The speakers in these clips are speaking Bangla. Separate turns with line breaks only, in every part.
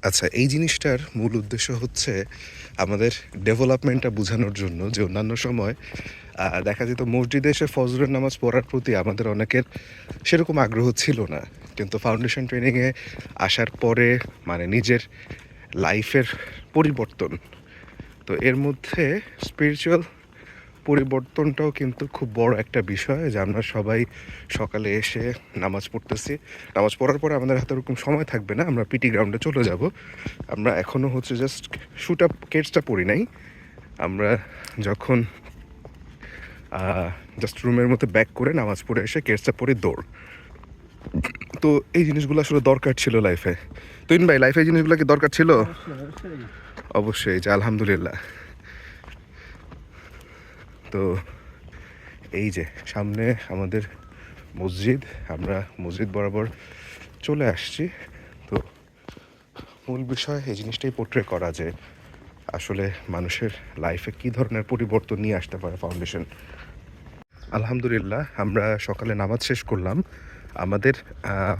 আচ্ছা, এই জিনিসটার মূল উদ্দেশ্য হচ্ছে আমাদের ডেভেলপমেন্টটা বোঝানোর জন্য যে অন্যান্য সময় দেখা যেত মসজিদে এসে ফজরের নামাজ পড়ার প্রতি আমাদের অনেকের সেরকম আগ্রহ ছিল না। কিন্তু ফাউন্ডেশন ট্রেনিংয়ে আসার পরে মানে নিজের লাইফের পরিবর্তন, তো এর মধ্যে স্পিরিচুয়াল পরিবর্তনটাও কিন্তু খুব বড় একটা বিষয় যে আমরা সবাই সকালে এসে নামাজ পড়তেছি। নামাজ পড়ার পরে আমাদের হাতে ওরকম সময় থাকবে না, আমরা পিটি গ্রাউন্ডে চলে যাব। আমরা এখনও হচ্ছে জাস্ট শুট আপ কেটসটা পড়ি নাই। আমরা যখন জাস্ট রুমের মধ্যে ব্যাক করে নামাজ পড়ে এসে কেটসটা পড়ে দৌড়। তো এই জিনিসগুলো আসলে দরকার ছিল লাইফে। তুইন ভাই, লাইফে এই জিনিসগুলো কি দরকার ছিল? অবশ্যই, যে আলহামদুলিল্লাহ। তো এই যে সামনে আমাদের মসজিদ, আমরা মসজিদ বরাবর চলে আসছি। তো মূল বিষয় এই জিনিসটাই পোর্ট্রে করা যে আসলে মানুষের লাইফে কী ধরনের পরিবর্তন নিয়ে আসতে পারে ফাউন্ডেশন। আলহামদুলিল্লাহ, আমরা সকালে নামাজ শেষ করলাম। আমাদের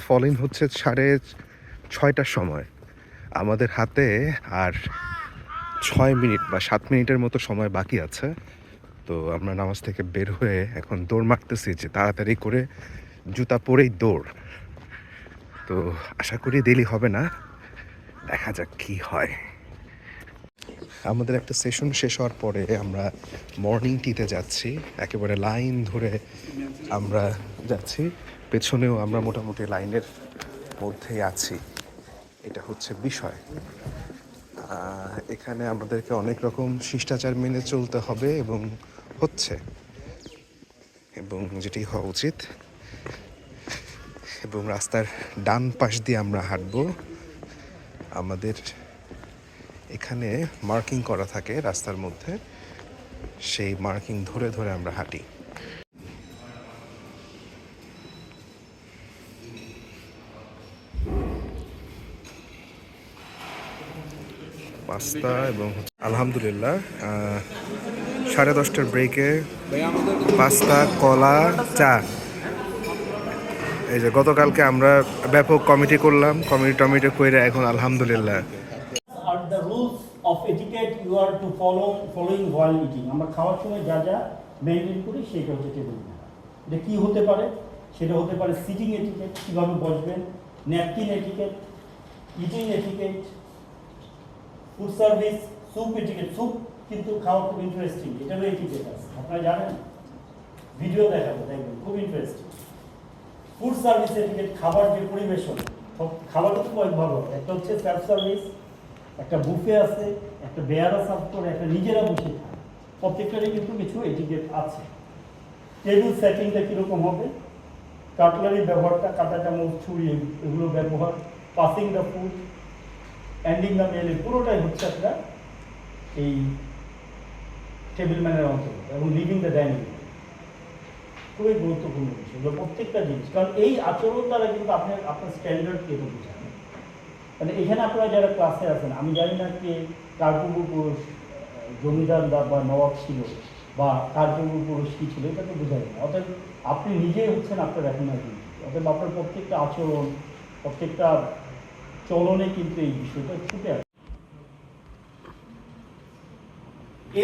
ফলোইং হচ্ছে 6:30টার সময়। আমাদের হাতে আর 6 মিনিট বা 7 মিনিটের মতো সময় বাকি আছে। তো আমরা নামাজ থেকে বের হয়ে এখন দৌড় মারতেছি যে তাড়াতাড়ি করে জুতা পরেই দৌড়। তো আশা করি দেরি হবে না, দেখা যাক কি হয়। আমাদের একটা সেশন শেষ হওয়ার পরে আমরা মর্নিং টিতে যাচ্ছি, একেবারে লাইন ধরে আমরা যাচ্ছি। পেছনেও আমরা মোটামুটি লাইনের মধ্যেই আছি, এটা হচ্ছে বিষয়। এখানে আমাদেরকে অনেক রকম শিষ্টাচার মেনে চলতে হবে এবং হচ্ছে, এবং যেটি হওয়া উচিত। এবং রাস্তার ডান পাশ দিয়ে আমরা হাঁটবো। আমাদের এখানে মার্কিং করা থাকে রাস্তার মধ্যে, সেই মার্কিং ধরে ধরে আমরা হাঁটি। পাস্তা এবং আলহামদুলিল্লাহ 10:30টার ব্রেকে পাস্তা, কলা, চা। এই যে গতকালকে আমরা ব্যাপক কমিটি করলাম, কমিটি করে এখন আলহামদুলিল্লাহ।
আর the rules of etiquette you are to following while eating. আমরা খাওয়ার সময় যা যা মেনটেন করি সেটা হচ্ছে টেবিল ম্যানার। এটা কী হতে পারে? সেটা হতে পারে সিটিং এটিকেট, কীভাবে বসবেন, napkin etiquette, eating etiquette, food service, soup etiquette. Soup কিন্তু খাওয়া খুব ইন্টারেস্টিং, এটারও এটিকেট আছে, আপনারা জানেন? ভিডিও দেখাবো, দেখবেন, খুব ইন্টারেস্টিং। ফুড সার্ভিস এটিকেট, খাবার যে পরিবেশন, খাবারও তো কয়েকভাবে হয়। একটা হচ্ছে সেলফ সার্ভিস, একটা বুফে আছে, একটা বেয়ারা সার্ভ করে, একটা নিজেরা বসে খায়। প্রত্যেকটারই কিন্তু কিছু এটিকেট আছে। টেবিল সেটিংটা কীরকম হবে, কাটলারি ব্যবহারটা, কাঁটা চামচ, ছুরি, এগুলো ব্যবহার, passing the food, ending the meal, পুরোটাই হচ্ছে একটা এই টেবিল ম্যানের অন্তর্গত। এবং লিভিং দ্য ডাইনিং খুবই গুরুত্বপূর্ণ বিষয় এগুলো, প্রত্যেকটা জিনিস। কারণ এই আচরণ দ্বারা কিন্তু আপনার স্ট্যান্ডার্ডকে তো বোঝায়। মানে এখানে আপনারা যারা ক্লাসে আছেন, আমি জানি না কে কার পূর্বপুরুষ জমিদার বা নবাব ছিল, বা কার পূর্বপুরুষ কী ছিল, এটা তো বোঝা যায় না। অতএব আপনি নিজেই হচ্ছেন আপনার এখন আর কি। অতএব আপনার প্রত্যেকটা আচরণ, প্রত্যেকটা চলনে কিন্তু এই বিষয়টা ফুটে আসে।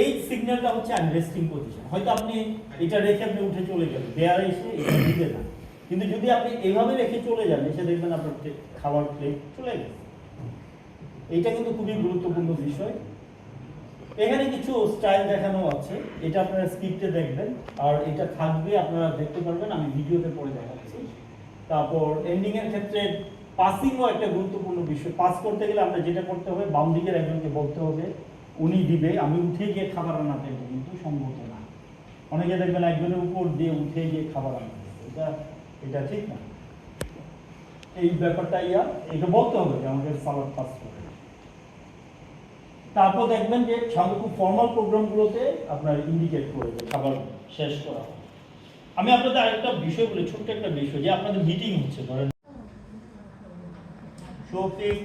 এই সিগন্যালটা হচ্ছে আনরেস্টিং পজিশন। হয়তো আপনি এটা রেখে আপনি উঠে চলে যাবেন, বেয়ারে এসে এটা দিবে না। কিন্তু যদি আপনি এইভাবে রেখে চলে যান, এসে দেখবেন আপনার খাবার প্লেট চলে গেছে। এইটা কিন্তু খুবই গুরুত্বপূর্ণ বিষয়। এখানে কিছু স্টাইল দেখানো আছে, এটা আপনারা স্ক্রিপ্টে দেখবেন, আর এটা থাকবে, আপনারা দেখতে পারবেন, আমি ভিডিওতে পরে দেখাচ্ছি। তারপর এন্ডিং এর ক্ষেত্রে পাসিংও একটা গুরুত্বপূর্ণ বিষয়। পাস করতে গেলে আমরা যেটা করতে হবে, বাম দিকের একজনকে বলতে হবে, উনি দিবে, আমি উঠে গিয়ে খাবার আনাতে হবে, কিন্তু সম্ভব না। অনেকে দেখবেন একজনের উপর দিয়ে উঠে গিয়ে খাবার আনতে, এটা ঠিক না। এই ব্যাপারটা এটা বলতে হবে যে আমাদের সালাদ পাস করে। তারপর দেখবেন যে খুব ফর্মাল প্রোগ্রামগুলোতে আপনার ইন্ডিকেট করে যে খাবার শেষ করা। আমি আপনাদের আরেকটা বিষয় বলি, ছোট্ট একটা বিষয়, যে আপনাদের মিটিং হচ্ছে, ধরেন শফিক,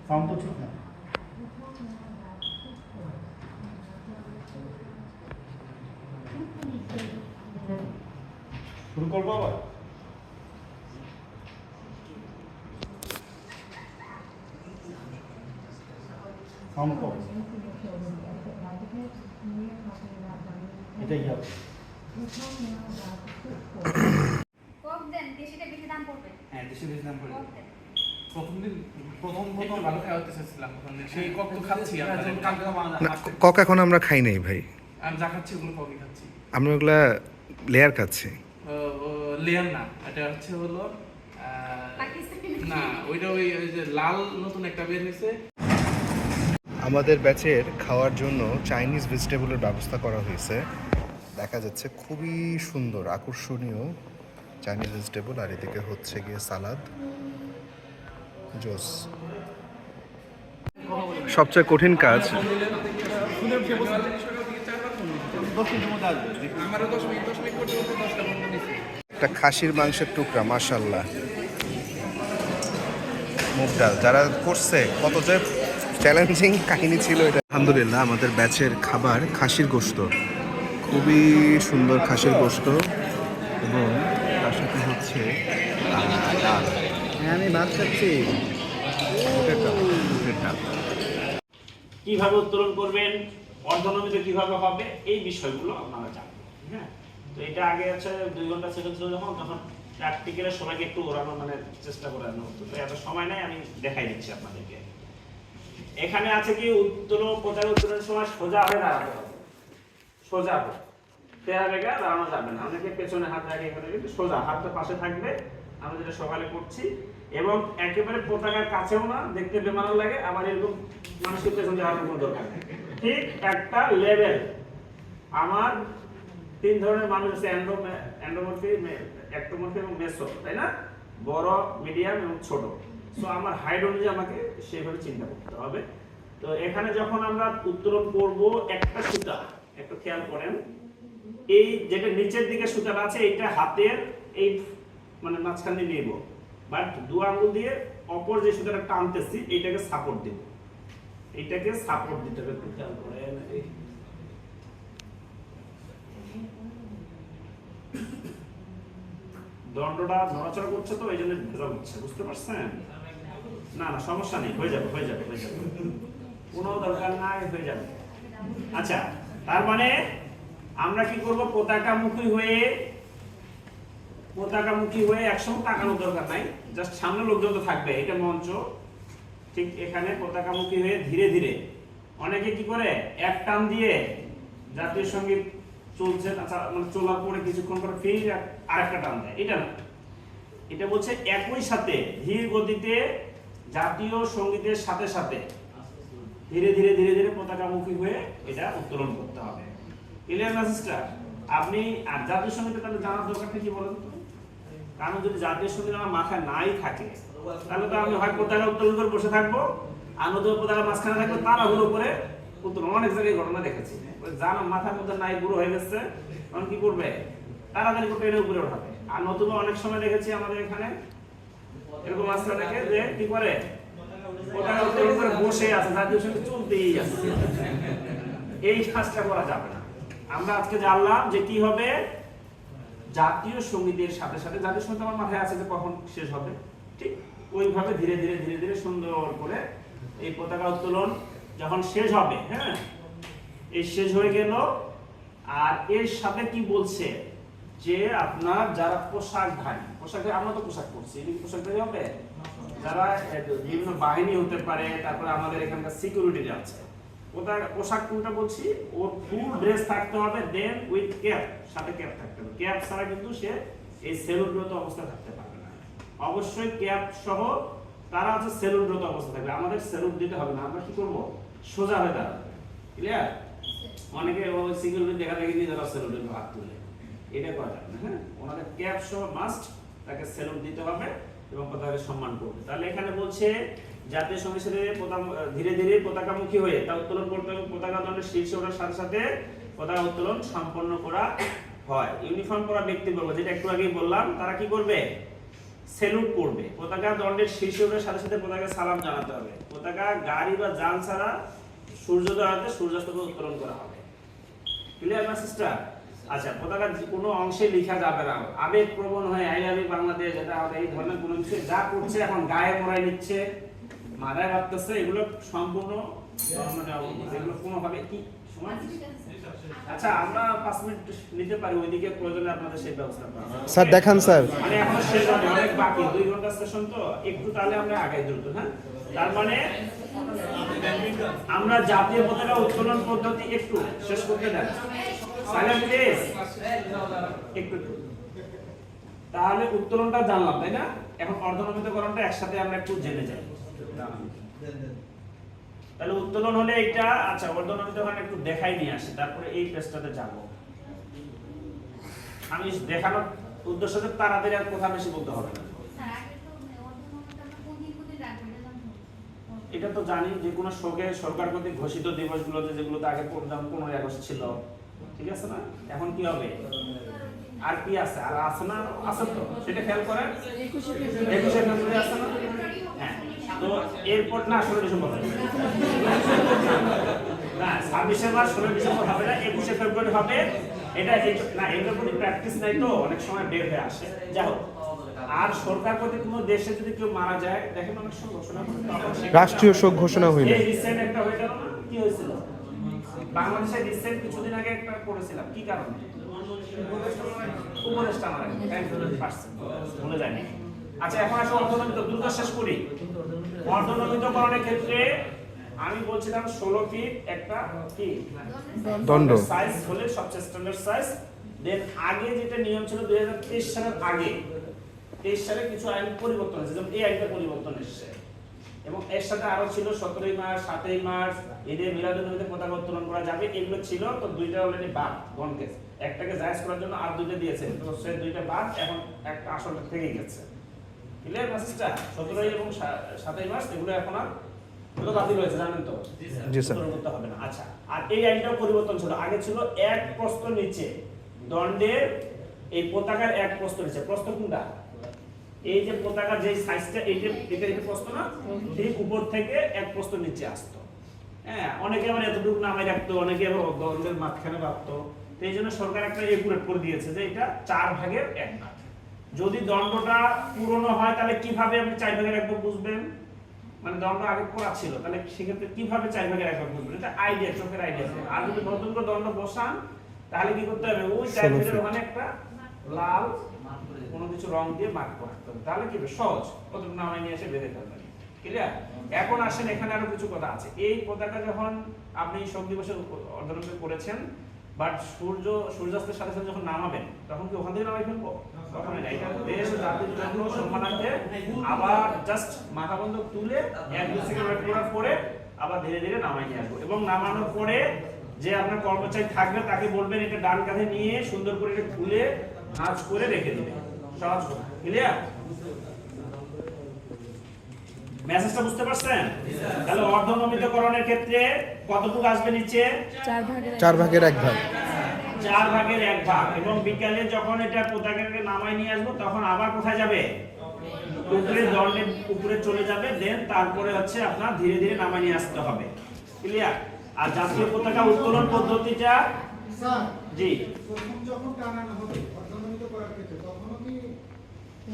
সাউন্ড তো ঠিক না, শুরু করবো আবার। সাউন্ড কম, এটাই হবে।
কক দেন, দেশিটা বেশি দাম পড়বে।
হ্যাঁ, দেশি বেশি দাম পড়ে।
কক দেন।
প্রথম ভালো খাওয়াতে চাচ্ছিলাম, সেই কক তো খাচ্ছি কালকে
না, কক এখন আমরা খাই নাই ভাই,
আমি যা খাচ্ছি ওগুলো ককই খাচ্ছি।
আমরা ওগুলা লেয়ার খাচ্ছি।
লেয়ার না, এটা হচ্ছে হলো
পাকিস্তানি
না, ওইটা ওই যে লাল নতুন একটা বের হয়েছে।
আমাদের ব্যাচের খাওয়ার জন্য চাইনিজ ভেজিটেবলের ব্যবস্থা করা হয়েছে, দেখা যাচ্ছে খুবই সুন্দর আকর্ষণীয় চাইনিজ ভেজিটেবল, আর এদিকে হচ্ছে গিয়ে সালাদ। জোস। সবচেয়ে কঠিন কাজ
আমারও 10 মিনিট করতে করতে 10টা বন্ধ নিচ্ছে।
একটা খাসির মাংসের টুকরা, মাশাল্লাহ। মুগ ডাল যারা করছে, কত যে চ্যালেঞ্জিং কাহিনী ছিল এটা। আলহামদুলিল্লাহ আমাদের ব্যাচের খাবার খাসির গোশত, খুবই সুন্দর খাসির গোশত, এবং তার সাথে হচ্ছে ডাল।
আমি ভাত খাচ্ছি।
বুটের ডাল, বুটের ডাল।
কিভাবে উত্তোলন করবেন, অর্ধনমিত কিভাবে হবে, এই বিষয়গুলো আপনারা জানবেন। হ্যাঁ, তো এটা আগে হচ্ছে 2 ঘন্টা সেকেন্ড ছিল তখন প্র্যাকটিক্যালে সবাইকে একটু ওড়ানো মানে চেষ্টা করানো হতো। তো এত সময় নেই, আমি দেখাই দিচ্ছি আপনাদেরকে। এখানে আছে কি উত্তোলন, পতাকা উত্তোলনের সময় সোজা হয়ে দাঁড়াতে হবে, সোজা হবে, তেরা বেগা দাঁড়ানো যাবে না। অনেকে পেছনে হাত রাখে, এখানে কিন্তু সোজা হাতটা পাশে থাকবে, আমরা যেটা সকালে করছি। এবং একেবারে পতাকার কাছেও না, দেখতে বেমানান লাগে, আবার এরকম মানুষের পেছনে যাওয়ার কোনো দরকার নেই। ঠিক একটা লেভেল। আমার 3 ধরনের মানুষ আছে, এন্ডোমরফি, একটোমরফি এবং মেসো, তাই না? বড়, মিডিয়াম এবং ছোট। সো আমার হাইট অনুযায়ী আমাকে সেইভাবে চিন্তা করতে হবে। তো এখানে যখন আমরা উত্তোলন করব, একটা সুতা একটু খেয়াল করেন, এই যেটা নিচের দিকে সুতাটা আছে, এটা হাতের এই মানে মাঝখানে নিয়ে নেব, বাট 2 আঙ্গুল দিয়ে অপর যে সুতাটা টানতেছি এইটাকে সাপোর্ট দেব, এইটাকে সাপোর্ট দিতে হবে। একটু খেয়াল করেন, দণ্ডটা নড়াচড়া করছে, তো এই জন্য ভেজা হচ্ছে, বুঝতে পারছেন? না না, সমস্যা নেই, হয়ে যাবে হয়ে যাবে হয়ে যাবে, কোনো দরকার নাই, হয়ে যাবে। আচ্ছা, তার মানে আমরা কি করব, পতাকামুখী হয়ে একসঙ্গে তাকানোর দরকার নাই, জাস্ট সামনে লোকজন তো থাকবে, এটা মঞ্চ। ঠিক এখানে পতাকামুখী হয়ে ধীরে ধীরে, অনেকে কি করে এক টান দিয়ে জাতীয় সঙ্গীত চলছে, আচ্ছা মানে চলার পরে কিছুক্ষণ পরে ফির আরেকটা টান দেয়, এটা না। এটা বলছে একই সাথে ধীর গতিতে জাতীয় সঙ্গীতের সাথে সাথে ধীরে ধীরে ধীরে ধীরে পতাকামুখী হয়ে এটা উত্তোলন করতে হবে। ক্লিয়ার না সিস্টার? আপনি আর জাতীয় সঙ্গীত তাহলে জানার দরকারটা কি বলেন তো? কারণ যদি জাতীয় সঙ্গীত আমার মাথায় নাই থাকে, তাহলে তো আমি হয় পতাকা উত্তোলন করে বসে থাকবো, আর নতুন পতাকা মাঝখানে থাকবে, তাড়াহুড়ো করে উত্তোলন। অনেক জায়গায় ঘটনা দেখেছি, জানা মাথার মধ্যে নাই, বুড়ো হয়ে গেছে, তখন কি করবে, তাড়াতাড়ি করে এনে উপরে উঠাবে। আর নতুন অনেক সময় দেখেছি আমাদের এখানে এরকম মাঝখানে দেখে যে কি করে পতাকা উত্তোলন করে বসে আছে, জাতীয় সঙ্গীত চলতেই আছে। এই কাজটা করা যাবে না। আমরা আজকে জানলাম যে কি হবে, জাতীয় সঙ্গীতের সাথে সাথে, জাতীয় সঙ্গীত আমার মাথায় আছে যে কখন শেষ হবে, ঠিক ওইভাবে ধীরে ধীরে ধীরে ধীরে সুন্দর করে এই পতাকা উত্তোলন যখন শেষ হবে, হ্যাঁ, এই শেষ হয়ে গেল। আর এর সাথে কি বলছে যে আপনার যারা পোশাকধারী, আমরা তো পোশাক পরছি, এই পোশাকধারী হবে যারা বিভিন্ন বাহিনী হতে পারে, তারপরে আমাদের এখানকার সিকিউরিটি আছে, পোশাক কোনটা বলছি, ওর ফুল ড্রেস থাকতে হবে, দেন উইথ ক্যাপ, সাথে ক্যাপ থাকতে হবে। ক্যাপ ছাড়া কিন্তু সে এই সেলুনরত অবস্থায় থাকতে পারবে না। অবশ্যই ক্যাপ সহ তারা আছে সেলুনরত অবস্থা থাকবে, আমাদের সেলুন দিতে হবে না। আমরা কি করব, সোজা হয়ে দাঁড়াবো। ক্লিয়ার? অনেকে ওই সিকিউরিটি দেখা দেখি দিয়ে যারা সেলুনের হাত তুলে, এটা করা যাবে না। হ্যাঁ, ওনাদের ক্যাপ সহ মাস্ট, তাকে সেলুন দিতে হবে এবং পতাকাকে সম্মান করবে। তাহলে এখানে বলছে জাতীয় সঙ্গীতের সাথে ধীরে ধীরে পতাকামুখী হয়ে তা উত্তোলন করতে হবে, পতাকা দণ্ডের শীর্ষে ওঠার সাথে সাথে পতাকা উত্তোলন সম্পন্ন করা হয়। ইউনিফর্ম পরা ব্যক্তিবর্গ, যেটা একটু আগেই বললাম, তারা কি করবে, সেলুট করবে। পতাকা দণ্ডের শীর্ষে ওঠার সাথে সাথে পতাকা সালাম জানাতে হবে। পতাকা গাড়ি বা যান ছাড়া সূর্যোদয় হতে সূর্যাস্তকে উত্তোলন করা হবে। ক্লিয়ার না সিস্টার? আচ্ছা, পতাকা কোনো অংশে লেখা যাবে না, আবেগপ্রবণ হয়ে আই লাভ ইউ বাংলাদেশ, যেটা আমাদের এই ধরনের কোনো কিছু যা করছে এখন গায়ে মরাই নিচ্ছে, মাথায় ভাবতেছে, এগুলো সম্পূর্ণ এগুলো কোনোভাবে কি সময় আচ্ছা আমরা 5 মিনিট নিতে পারি ওইদিকে প্রয়োজনে আপনাদের সেই ব্যবস্থা করা
স্যার দেখান স্যার।
মানে এখনো শেষ হয়নি অনেক বাকি 2 ঘন্টা সেশন তো একটু তাহলে আমরা আগাই দ্রুত হ্যাঁ তার মানে আমরা জাতীয় পতাকা উত্তোলন পদ্ধতি একটু শেষ করতে দেন সাইলেন্ট প্লিজ একটু তাহলে উত্তোলনটা জানলাম তাই না এখন অর্ধনমিতকরণটা একসাথে আমরা একটু জেনে যাই তাহলে উত্তোলন হলে এটা আচ্ছা অর্ধনমিতকরণ একটু দেখাই নিয়ে আসি তারপরে এই পেজটাতে যাব আমি দেখানোর উদ্দেশ্যে তাড়াতাড়ি আর কথা বেশি বলতে হবে না
স্যার আগে তো অর্ধনমিত আমরা কোন দিন রাখবো এটা জানতে হবে।
এটা তো জানি যে কোনো সরকার কর্তৃক ঘোষিত দিবসগুলোতে যেগুলোতে আগে 15ই আগস্ট ছিল ঠিক আছে না এখন কি হবে আর কি আছে আর আছে না আছে তো সেটা খেয়াল করেন 21 ফেব্রুয়ারি আছে না হ্যাঁ তো এরপর না 16 ডিসেম্বর হবে না 26 মার্চ 16 ডিসেম্বর হবে না 21 ফেব্রুয়ারি হবে এটা না এটার প্রতি প্র্যাকটিস নাই তো অনেক সময় বের হয়ে আসে যাই হোক আর সরকার কর্তৃক কোনো দেশে যদি কেউ মারা যায় দেখেন অনেক সময় ঘোষণা করে
রাষ্ট্রীয় শোক ঘোষণা হইলে
এই রিসেন্ট একটা হয়ে গেল না কি হয়েছিল বাংলাদেশে রিসেন্ট কিছুদিন আগে একটা করেছিলাম কি কারণে উপদেষ্টা মারা গেছে ভুলে যায়নি আচ্ছা এখন আসলে অর্ধনমিত দ্রুত শেষ করি অর্ধনমিতকরণের ক্ষেত্রে আমি বলছিলাম 16 ফিট একটা কি
দণ্ড
সাইজ হলে সবচেয়ে স্ট্যান্ডার্ড সাইজ দেন আগে যেটা নিয়ম ছিল 2023 সালের আগে 23 সালে কিছু আইন পরিবর্তন হয়েছে যেমন এই আইনটা পরিবর্তন এসেছে এবং এর সাথে আরো ছিল 17 মার্চ 7 মার্চ ঈদে মিলাদুন্নবীতে পতাকা উত্তোলন করা যাবে এগুলো ছিল তো দুইটা অলরেডি বাদ গনকেস একটাকে জায়েজ করার জন্য আর দুইটা দিয়েছে তো সেই দুইটা বাদ এখন একটা আসলটা থেকে গেছে ক্লিয়ার মেসেজটা 17 এবং 7 মার্চ এগুলো এখন আর ওটা বাতিল হয়েছে জানেন তো
জি স্যার
করতে হবে না আচ্ছা আর এই আইনটাও পরিবর্তন ছিল আগে ছিল এক প্রস্থ নিচে দণ্ডের এই পতাকার এক প্রস্থ নিচে প্রস্থ কোনটা এই যে পতাকার যে সাইজটা এটা প্রস্থ না ঠিক উপর থেকে এক প্রস্থ নিচে আসতো হ্যাঁ অনেকে আবার এতটুকু নামাই রাখতো অনেকে আবার দণ্ডের মাঝখানে রাখতো তো এই জন্য সরকার একটা একুরেট করে দিয়েছে যে এটা 4 ভাগের 1 ভাগ যদি দণ্ডটা পুরনো হয় তাহলে কিভাবে আপনি 4 ভাগের 1 ভাগ বুঝবেন মানে দণ্ড আগে করা ছিল তাহলে সেক্ষেত্রে কিভাবে 4 ভাগের 1 ভাগ বুঝবেন এটা আইডিয়া চোখের আইডিয়া আর যদি নতুন করে দণ্ড বসান তাহলে কি করতে হবে ওই 4 ভাগের ওখানে একটা লাল কোনো কিছু রং দিয়ে মার্ক করতে হবে তাহলে কি হবে সহজ কতটুকু নামাই নিয়ে এসে বেঁধে ফেলবেন ক্লিয়ার এখন আসেন এখানে আরো কিছু কথা আছে এই পতাকা যখন আপনি শোক দিবসে অর্ধনমিত করেছেন বাট সূর্যাস্তের সাথে সাথে যখন নামাবেন তখন কি ওখান থেকে নামাই ফেলবো তখন না এটা দেশ জাতির জন্য সম্মানার্থে আবার জাস্ট মাথা বন্ধ তুলে 1-2 সেকেন্ড ওয়েট করার পরে আবার ধীরে ধীরে নামাই নিয়ে আসবো এবং নামানোর পরে যে আপনার কর্মচারী থাকবে তাকে বলবেন এটা ডান কাঁধে নিয়ে সুন্দর করে এটা খুলে ভাঁজ করে রেখে দিবেন সহজ কথা ক্লিয়ার মেসেজটা বুঝতে পারছেন তাহলে অর্ধনমিতকরণের ক্ষেত্রে কতটুকু আসবে নিচে
4 ভাগের 1 ভাগ
4 ভাগের 1 ভাগ এবং বিকালে যখন এটা পতাকাকে নামাই নিয়ে আসবো তখন আবার কোথায় যাবে উপরে দণ্ডের উপরে চলে যাবে দেন তারপরে হচ্ছে আপনার ধীরে ধীরে নামাই নিয়ে আসতে হবে ক্লিয়ার আর জাতীয় পতাকা উত্তোলন পদ্ধতিটা
স্যার
জি
প্রথম যখন টানানো হবে অর্ধনমিত করার ক্ষেত্রে তখনও কি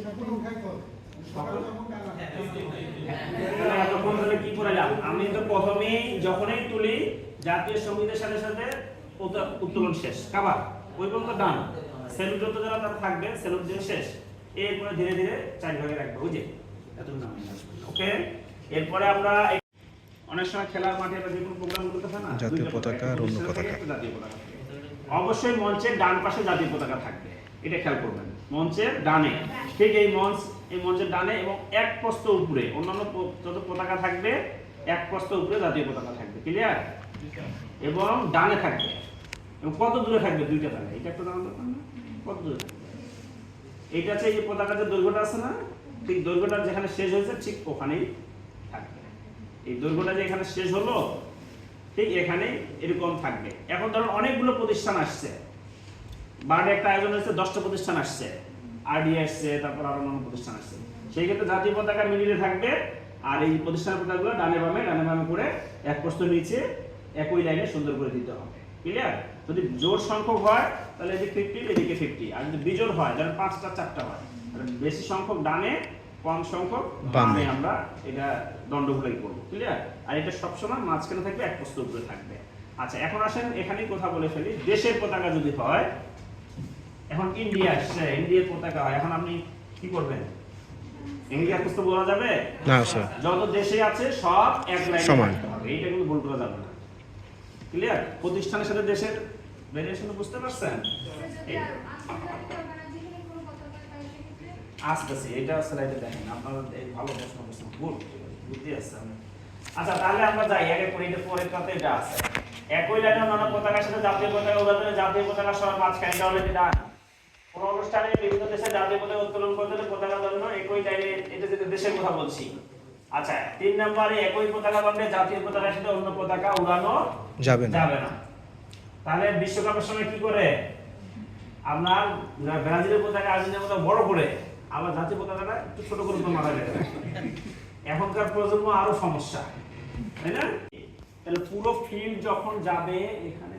সকল উঠাই করবে সকল যখন টানানো
তাহলে এতক্ষণ ধরে কি করে যাব আমি তো প্রথমেই যখনই তুলি জাতীয় সঙ্গীতের সাথে সাথে উত্তোলন শেষ কাবার ওই পর্যন্ত ডান সেলুট যত যারা তার থাকবে সেলুট দিয়ে শেষ এরপরে ধীরে ধীরে 4 ভাগে রাখবো বুঝে এতটুকু নাম ওকে এরপরে আমরা অনেক সময় খেলার মাঠে বা যে কোনো প্রোগ্রামগুলোতে হয় না
জাতীয় পতাকা আর অন্য পতাকা
জাতীয় পতাকা অবশ্যই মঞ্চের ডান পাশে জাতীয় পতাকা থাকবে এটা খেয়াল করবেন মঞ্চের ডানে ঠিক এই মঞ্চের ডানে এবং এক প্রস্থ উপরে অন্যান্য যত পতাকা থাকবে এক প্রস্থ উপরে জাতীয় পতাকা থাকবে ক্লিয়ার এবং ডানে থাকবে এবং কত দূরে থাকবে দুইটা থাকবে এটা একটু জানা দরকার না কত দূরে থাকবে এইটা হচ্ছে এই যে পতাকার যে দৈর্ঘ্যটা আছে না ঠিক দৈর্ঘ্যটা যেখানে শেষ হয়েছে ঠিক ওখানেই থাকবে এই দৈর্ঘ্যটা যে এখানে শেষ হলো ঠিক এখানে এরকম থাকবে এখন ধরুন অনেকগুলো প্রতিষ্ঠান আসছে বারডে একটা আয়োজন হচ্ছে 10টা প্রতিষ্ঠান আসছে আরডি আসছে তারপর আরো অন্যান্য প্রতিষ্ঠান আসছে সেই ক্ষেত্রে জাতীয় পতাকা মিডিলে থাকবে আর এই প্রতিষ্ঠানের পতাকাগুলো ডানে বামে করে এক প্রস্থ নিচে একই লাইনে সুন্দর করে দিতে হবে ক্লিয়ার যদি জোড় সংখ্যক হয় তাহলে এদিকে 50 এদিকে 50 আর যদি বিজোড় হয় যেমন 5টা 4টা হয় তাহলে বেশি সংখ্যক ডানে কম সংখ্যক
বামে।
বামে আমরা এটা দণ্ডগুলোই করবো, ক্লিয়ার? আর এটা সবসময় মাঝখানে থাকবে, এক প্রস্থ উপরে থাকবে। আচ্ছা, এখন আসেন এখানেই কথা বলে ফেলি। দেশের পতাকা যদি হয়, এখন ইন্ডিয়া আসছে, ইন্ডিয়ার পতাকা হয়, এখন আপনি কি করবেন? ইন্ডিয়ার প্রস্থ বলা যাবে
না স্যার,
যত দেশে আছে সব এক লাইনে
সমান।
থাকতে হবে, এইটা কিন্তু ভুল করা যাবে না, ক্লিয়ার? প্রতিষ্ঠানের সাথে দেশের ভেরিয়েশন বুঝতে পারছেন?
যদি আন্তর্জাতিক অর্গানাইজেশনে কোনো পতাকা পাই সেক্ষেত্রে
আসতেছি, এটা স্লাইডে দেখেন, আপনারা এই ভালো প্রশ্ন করছেন, গুড, বুদ্ধি আছে আপনার। আচ্ছা, তাহলে আমরা যাই এক এক করে, এটা পরের কথা এটা আছে। একই লাইনে অন্যান্য পতাকার সাথে জাতীয় পতাকা উড়াতে জাতীয় পতাকা সবার মাঝখানে, এটা অলরেডি ডান। কোন অনুষ্ঠানে বিভিন্ন দেশে জাতীয় পতাকা উত্তোলন করতে হলে পতাকা দণ্ড একই লাইনে, এটা যেটা দেশের কথা বলছি। আচ্ছা, 3 নম্বরে একই পতাকা দণ্ডে জাতীয় পতাকার সাথে অন্য পতাকা উড়ানো
যাবে না।
যাবে না। তাহলে বিশ্বকাপের সময় কি করে? আপনার ব্রাজিলের পতাকা আর্জেন্টিনার পতাকা বড় করে, আবার জাতীয় পতাকাটা একটু ছোট করে মাথায় রেখে দেয়। এখনকার প্রজন্ম আরো সমস্যা, তাই না? তাহলে পুরো ফিল্ড যখন যাবে, এখানে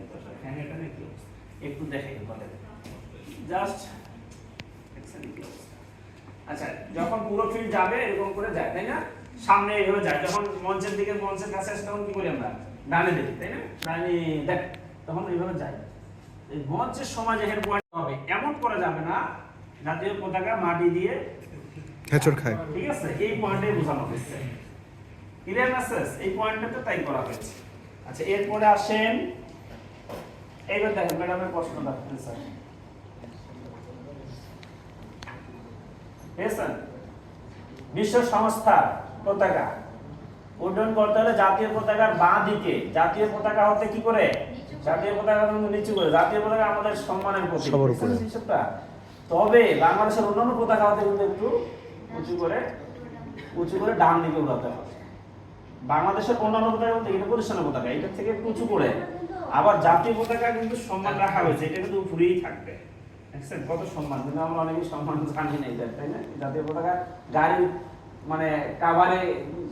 একটু দেখে জাস্ট, আচ্ছা, যখন পুরো ফিল্ড যাবে এরকম করে যায়, তাই না? সামনে এইভাবে যায়, যখন মঞ্চের দিকে, মঞ্চের কাছে আসে তখন কি করি আমরা? ডানে দেখি, তাই না? ডানে দেখ, তখন এইভাবে যায়। এই মঞ্চের সময় যেখানে পয়েন্ট হবে, এমন করা যাবে না জাতীয় পতাকা মাটি দিয়ে
হেঁচড় খায়।
ঠিক আছে, এই পয়েন্টে বোঝানো হয়েছে, ক্লিয়ার মেসেজ? এই পয়েন্টটাতে তাই করা হয়েছে। আচ্ছা, এরপরে আসেন, এইবার দেখেন ম্যাডামের প্রশ্নটা স্যার, বুঝছেন? বিশ্ব সংস্থার পতাকা উড্ডয়ন করতে হলে জাতীয় পতাকার বাঁ দিকে, জাতীয় পতাকা হতে কি করে? জাতীয় পতাকা কিন্তু নিচু করে, জাতীয় পতাকা আমাদের সম্মানের প্রতীক,
সবার উপরে।
হিসাবটা। তবে বাংলাদেশের অন্যান্য পতাকা হতে কিন্তু একটু উঁচু করে ডান দিকে উড়াতে হবে। বাংলাদেশের অন্যান্য পতাকা বলতে এটা প্রতিষ্ঠানের পতাকা, এটা থেকে একটু উঁচু করে। আবার জাতীয় পতাকা কিন্তু সম্মান রাখা হয়েছে, এটা কিন্তু উপরেই থাকবে। দেখছেন কত সম্মান, কিন্তু আমরা অনেকেই সম্মান জানি না এটা, তাই না? জাতীয় পতাকা গাড়ি মানে কাভারে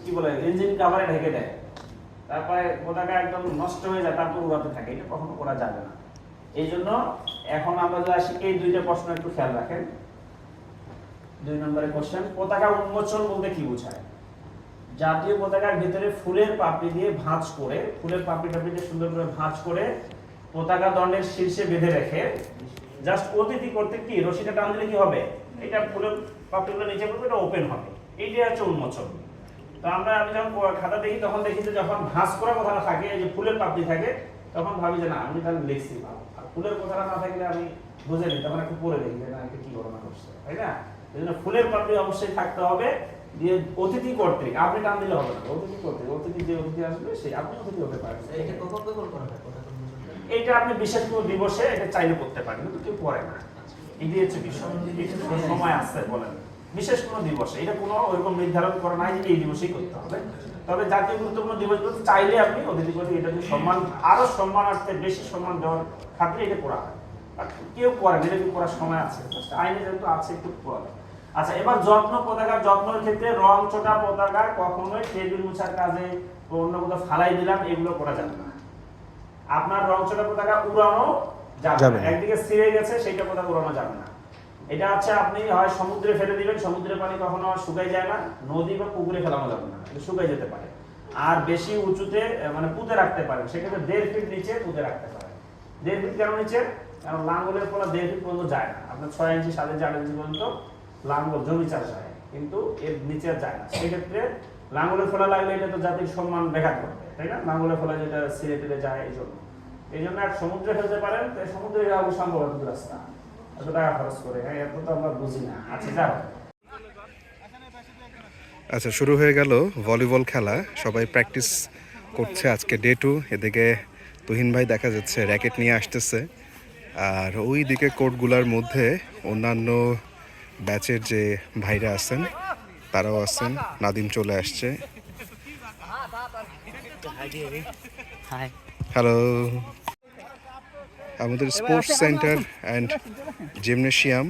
কি বলে, ইঞ্জিন কাভারে ঢেকে দেয়, তারপরে পতাকা একদম নষ্ট হয়ে যায়, তারপর উড়াতে থাকে, এটা কখনো করা যাবে না। এই জন্য এখন আমরা যদি আসি, এই দুইটা প্রশ্ন একটু খেয়াল রাখেন। 2 নম্বরের কোশ্চেন, পতাকা উন্মোচন বলতে কি বোঝায়? জাতীয় পতাকার ভিতরে ফুলের পাপড়ি দিয়ে ভাঁজ করে, ফুলের পাপড়িটা সুন্দর করে ভাঁজ করে পতাকা দণ্ডের শীর্ষে বেঁধে রেখে জাস্ট অতিথি করতে কি রশিটা টান দিলে কি হবে? এটা ফুলের পাপড়িগুলো নিচে পড়বে, এটা ওপেন হবে, এইটাই হচ্ছে উন্মোচন। তো আমি যখন খাতা দেখি তখন দেখি যে যখন ভাঁজ করা কথাটা থাকে, এই যে ফুলের পাপড়ি থাকে, তখন ভাবি যে না আমি তাহলে লিখছি, আর ফুলের কথাটা না থাকলে আমি বুঝে নিই, তখন একটু পড়ে দেখি যে না এটা কি ঘটনা ঘটছে, তাই না? এই জন্য ফুলের পাপড়ি অবশ্যই থাকতে হবে। দিয়ে অতিথি কর্তৃক, আপনি টান দিলে হবে না, অতিথি কর্তৃক, অতিথি যে অতিথি আসবে সেই আপনি অতিথি হতে পারেন। এইটা আপনি বিশেষ কোনো দিবসে এটা চাইলে করতে পারেন, কিন্তু কেউ করে না, এটি হচ্ছে বিষয়। সময় আসছে বলেন বিশেষ কোনো দিবসে, এটা কোনো ওইরকম নির্ধারণ করা নাই যে এই দিবসেই করতে হবে। তবে জাতীয় গুরুত্বপূর্ণ দিবসগুলোতে চাইলে আপনি অতিথি করতে, এটা যদি সম্মান, আরো সম্মানার্থে বেশি সম্মান দেওয়ার খাতিরে এটা করা হয়। আর কেউ করে না, এটা করার সময় আছে, আইনে যেহেতু আছে একটু করে। আচ্ছা, এবার যত্ন, পতাকার যত্নের ক্ষেত্রে রং চটা পতাকা কখনোই টেবিল মুছার কাজে অন্য কোথাও ফালাই দিলাম, এগুলো করা যাবে না। আপনার রং চটা পতাকা উড়ানো যাবে না, একদিকে ছিঁড়ে গেছে সেইটা পতাকা উড়ানো যাবে না। এটা হচ্ছে আপনি হয় সমুদ্রে ফেলে দিবেন, সমুদ্রের পানি কখনো শুকাই যায় না, নদী বা পুকুরে ফেলানো যাবে না, এটা শুকাই যেতে পারে। আর বেশি উঁচুতে মানে পুঁতে রাখতে পারেন, সেক্ষেত্রে 1.5 ফিট নিচে পুঁতে রাখতে পারেন। 1.5 ফিট কেন নিচে? কারণ লাঙ্গলের ফলা 1.5 ফিট পর্যন্ত যায় না, আপনার 6 ইঞ্চি 8 ইঞ্চি পর্যন্ত লাঙ্গল জমি চাষ হয়, কিন্তু এর নিচে যায় না। সেক্ষেত্রে লাঙ্গলের ফলা লাগলে এটা তো জাতির সম্মান ব্যাঘাত করবে, তাই না? লাঙ্গলের ফলা যেটা ছিঁড়ে টেড়ে যায়, এই জন্য এক সমুদ্রে ফেলতে পারেন, তাই সমুদ্রে যাওয়া সম্ভব এত রাস্তা, এত টাকা খরচ করে, হ্যাঁ এত তো আমরা বুঝি না। আচ্ছা যাও।
আচ্ছা, শুরু হয়ে গেল ভলিবল খেলা, সবাই প্র্যাকটিস করছে, আজকে ডে 2। এদিকে তুহিন ভাই দেখা যাচ্ছে র্যাকেট নিয়ে আসতেছে, আর ওই দিকে কোর্টগুলোর মধ্যে অন্যান্য ব্যাচের যে ভাইরা আছেন তারাও আছেন। নাদিম চলে আসছে, হ্যালো। আমাদের স্পোর্টস সেন্টার অ্যান্ড জিমনেশিয়াম,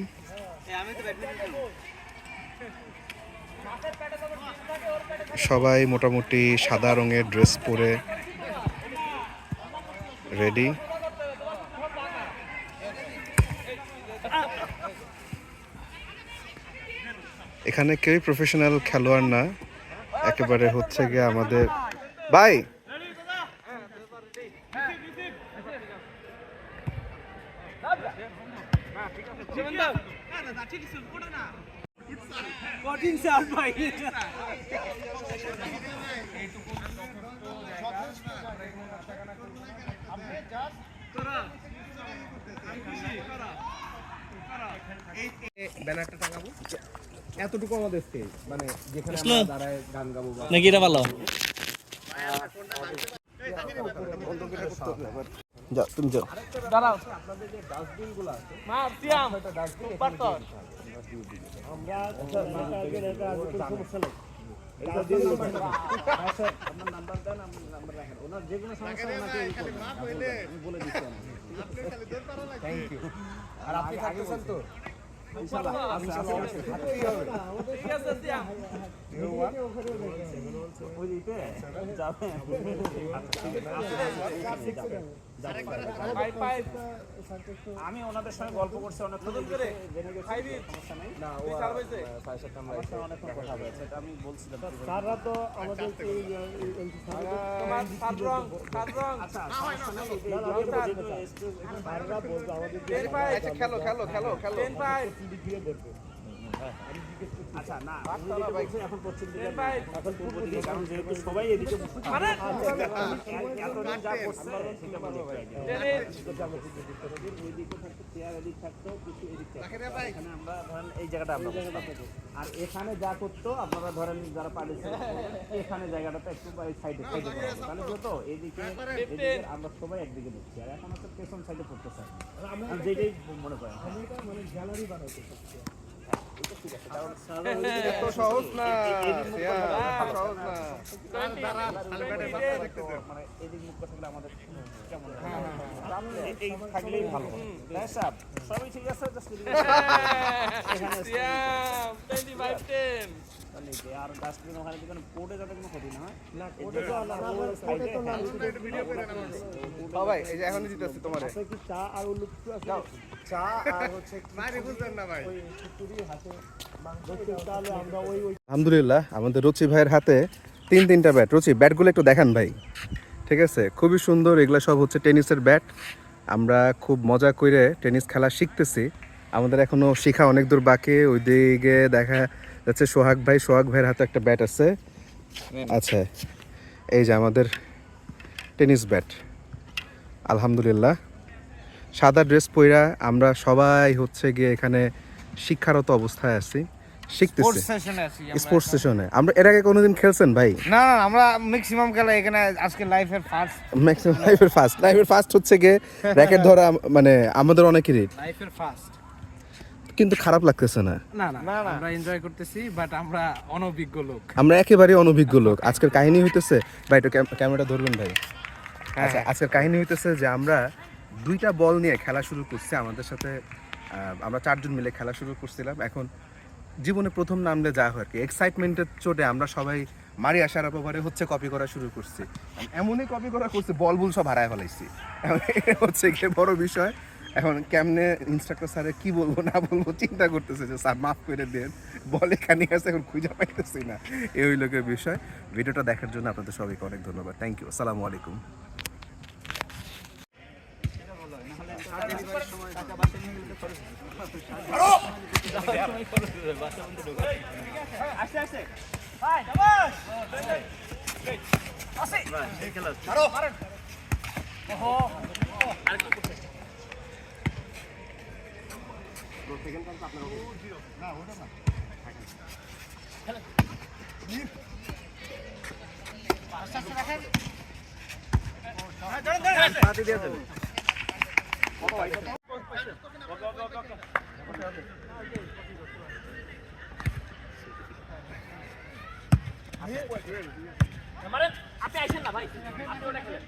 সবাই মোটামুটি সাদা রঙের ড্রেস পরে রেডি। এখানে কেউই প্রফেশনাল খেলোয়াড় না, একেবারে হচ্ছে গিয়ে আমাদের ভাই
ব্যানারটা টাঙাবো, এতটুকু আমাদের স্টেজ, মানে যেখানে আমরা দাঁড়ায় গান গাবো বা
নাকি এটা ভালো
যাও তুমি যাও।
দাঁড়াও
আপনাদের যে ডাস্টবিন গুলো আছে,
মা সিয়াম
ডাস্টবিন
সুপার তো
আমরা সমস্যা নেই।
আপনার নাম্বার দেন, আমি নাম্বার রাখেন, ওনার যে কোনো সমস্যা ওনাকে আমি বলে দিচ্ছি। Thank you. আর আপনি থাকতেছেন তো ইনশাআল্লাহ? আমি থাকতেই হবে।
ঠিক আছে সিয়াম
ওই দিতে যাবে।
পাইপ পাইপ
আমি ওনাদের সঙ্গে গল্প করছি অনেক
নতুন করে খাইবি
সমস্যা নেই না, ও
তুই সার হইছে?
স্যারের সাথে আমরা অনেকক্ষণ কথা বলেছি, এটা আমি বলছিলাম।
স্যাররা তো আমাদের
তোমার সাত রং
আচ্ছা সমস্যা নেই,
স্যাররা বলবে আমাদের
টেন পাইপ
খেলো খেলো খেলো খেলো।
টেন পাইপ
আচ্ছা না, উনি যেটা বলছেন এখন পশ্চিম দিকে
টেন পাইপ
এখন পূর্ব দিকে, কারণ যেহেতু সবাই এদিকে বসে থাকে।
মানে
এতদিন যা করছে সেটা বলে
টেনিস
ওই দিকে থাকতো চেয়ার, এদিক থাকতো কিছু, এদিক থাকতো। এখানে আমরা ধরেন এই জায়গাটা আমরা বসতাম। আর এখানে যা করতো আপনারা ধরেন যারা পালিয়েছে, এখানে জায়গাটাতে একটু সাইডে সাইডে তাহলে যত এইদিকে এদিকে আমরা সবাই একদিকে বসছি। আর এখন হচ্ছে পেছন সাইডে পড়তেছে, আমি যেটাই মনে করেন
মানে গ্যালারি বানাইতে
এত সহজ না, মানে এদিক মুখ থাকলে আমাদের কেমন এই থাকলেই ভালো। সাহেব সবই ঠিক আছে, জাস্ট এখানে
সিয়াম 25 10
আর ডাস্টবিন ওখানে যেখানে পড়ে যাতে কোনো ক্ষতি না হয়।
না কোটে তো আলাদা কোটে তো না ভিডিও করে না
ভাই এই যে এখনই দিতেছি তোমারে
আছে কি চা আর উল্লু কিছু আছে
চা আর হচ্ছে
মারি বুঝলেন না ভাই।
ওই খিচুড়ি হাতে মাংস তাহলে আমরা ওই
আলহামদুলিল্লাহ আমাদের রুচি ভাইয়ের হাতে তিনটা ব্যাট। রুচি ব্যাটগুলো একটু দেখান ভাই। ঠিক আছে, খুবই সুন্দর। এগুলো সব হচ্ছে টেনিসের ব্যাট। আমরা খুব মজা করে টেনিস খেলা শিখতেছি। আমাদের এখনো শেখা অনেক দূর বাকি। ওইদিকে দেখা যাচ্ছে সোহাগ ভাইয়ের হাতে একটা ব্যাট আছে। আচ্ছা, এই যে আমাদের টেনিস ব্যাট। আলহামদুলিল্লাহ সাদা ড্রেস পইরা আমরা সবাই হচ্ছে গিয়ে এখানে শিক্ষারত অবস্থায় আছি, শিখতেছি
সেশনে আছি
স্পোর্টস সেশনে। আমরা এর আগে কোনোদিন খেলছেন ভাই?
না না আমরা ম্যাক্সিমাম খেলা এখানে আজকে লাইফের ফার্স্ট
ম্যাক্সিমাম লাইফের ফার্স্ট হচ্ছে গিয়ে র্যাকেট ধরা, মানে আমাদের অনেকেরই,
লাইফের ফার্স্ট
কিন্তু খারাপ লাগতেছে না।
না না আমরা এনজয় করতেছি বাট আমরা অনভিজ্ঞ লোক
আমরা একেবারে অনভিজ্ঞ লোক। আজকের কাহিনী হইতেছে ভাই, একটু ক্যামেরাটা ধরবেন ভাই। আচ্ছা, আজকের কাহিনী হইতেছে যে আমরা 2টা বল নিয়ে খেলা শুরু করছি। আমাদের সাথে আমরা 4 জন মিলে খেলা শুরু করছিলাম। এখন জীবনে প্রথম নামলে যা হয় আর কি, এক্সাইটমেন্টের চোটে আমরা সবাই মারি আসার অপবারে হচ্ছে কপি করা শুরু করছি। এমনই কপি করা করছি, বল সব হারায় ফেলাইছি। হচ্ছে গিয়ে বড় বিষয়। এখন কেমনে ইনস্ট্রাক্টর স্যারে কি বলবো না বলবো চিন্তা করতেছে যে স্যার মাফ করে দেন, বল এখানে আছে, এখন খুঁজে পাইতেছি না। এই হইল গিয়ে বিষয়। ভিডিওটা দেখার জন্য আপনাদের সবাইকে অনেক ধন্যবাদ। Thank you. আসসালামু আলাইকুম।
আপনি আইছেন না ভাই আপনি ওটা খেলেন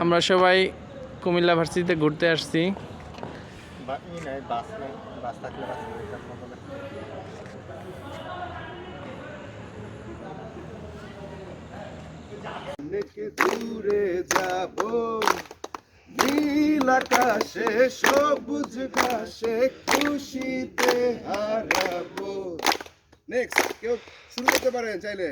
আমরা সবাই কুমিল্লা ভার্সিটিতে ঘুরতে আসছি।
অনেক দূরে যাব নীল আকাশে সবুজ ঘাসে খুশিতে হারাবো। নেক্সট কেউ শুরু করতে পারেন চাইলে।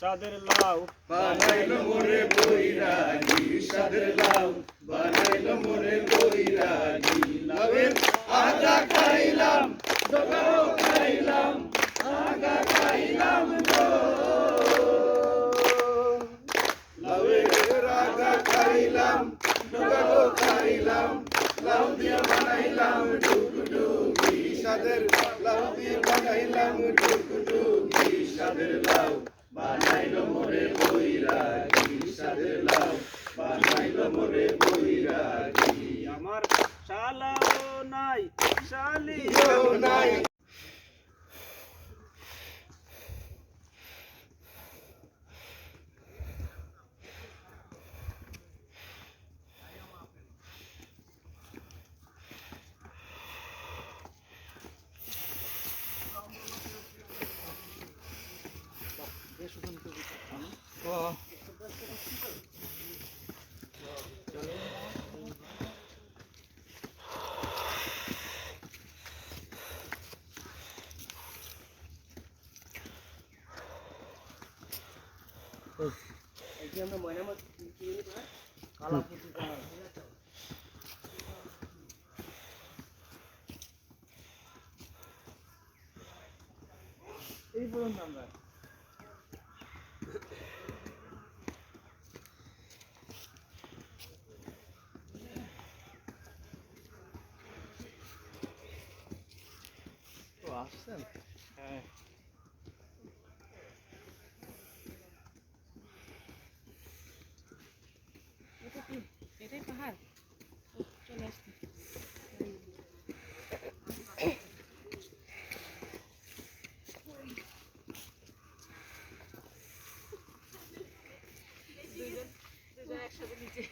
সাদের লাউ
বানাইলো মোরে বৈরাগী, সাদের লাউ বানাইলো মোরে বৈরাগী। লাউয়ের আগা খাইলাম, ডগাও খাইলাম, আগা খাইলাম গো। লাউয়ের আগা খাইলাম, ডগাও খাইলাম, লাউ দিয়ে বানাইলাম ডুগডুগি। সাদের লাউ দিয়ে বানাইলাম ডুগডুগি। সাদের লাউ বানাইলো মোরে বৈরাগী, সাদের লাউ বানাইলো মোরে বৈরাগী।
আমার শালাও নাই শালিও
নাই।
এই পর্যন্ত আমরা তো আসছেন হ্যাঁ
এটাই পাহাড় চলে আসতে দুজন একসাথে নিচে